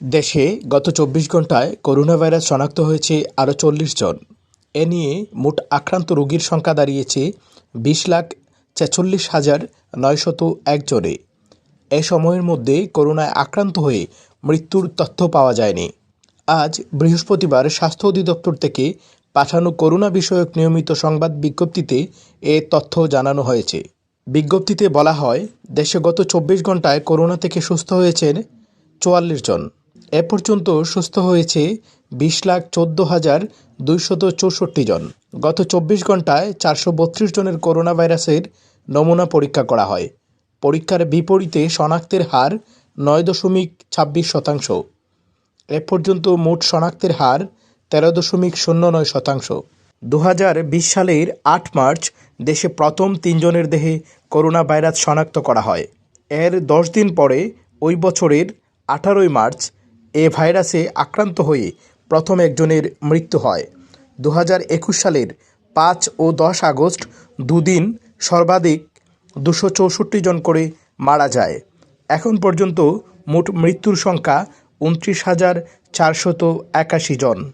দেশে গত ২৪ ঘণ্টায় করোনা ভাইরাস শনাক্ত হয়েছে আরও ৪০ জন। এ নিয়ে মোট আক্রান্ত রোগীর সংখ্যা দাঁড়িয়েছে ২০,৪৬,৯০১ জনে। এ সময়ের মধ্যে করোনায় আক্রান্ত হয়ে মৃত্যুর তথ্য পাওয়া যায়নি। আজ বৃহস্পতিবার স্বাস্থ্য অধিদপ্তর থেকে পাঠানো করোনা বিষয়ক নিয়মিত সংবাদ বিজ্ঞপ্তিতে এ তথ্য জানানো হয়েছে। বিজ্ঞপ্তিতে বলা হয়, দেশে গত ২৪ ঘণ্টায় করোনা থেকে সুস্থ হয়েছেন ৪৪ জন। এ পর্যন্ত সুস্থ হয়েছে ২০,১৪,২৬৪ জন। গত ২৪ ঘণ্টায় ৪৩২ জনের করোনা ভাইরাসের নমুনা পরীক্ষা করা হয়। পরীক্ষার বিপরীতে শনাক্তের হার ৯.২৬%। এ পর্যন্ত মোট শনাক্তের হার ১৩.০৯%। ২০২০ সালের ৮ মার্চ দেশে প্রথম ৩ জনের দেহে করোনা ভাইরাস শনাক্ত করা হয়। এর ১০ দিন পরে ওই বছরের ১৮ মার্চ এ ভাইরাসে আক্রান্ত হয়ে প্রথম একজনের মৃত্যু হয়। ২০২১ সালের ৫ ও ১০ আগস্ট দুদিন সর্বাধিক ২৬৪ জন করে মারা যায়। এখন পর্যন্ত মোট মৃত্যুর সংখ্যা ২৯,৪৮১ জন।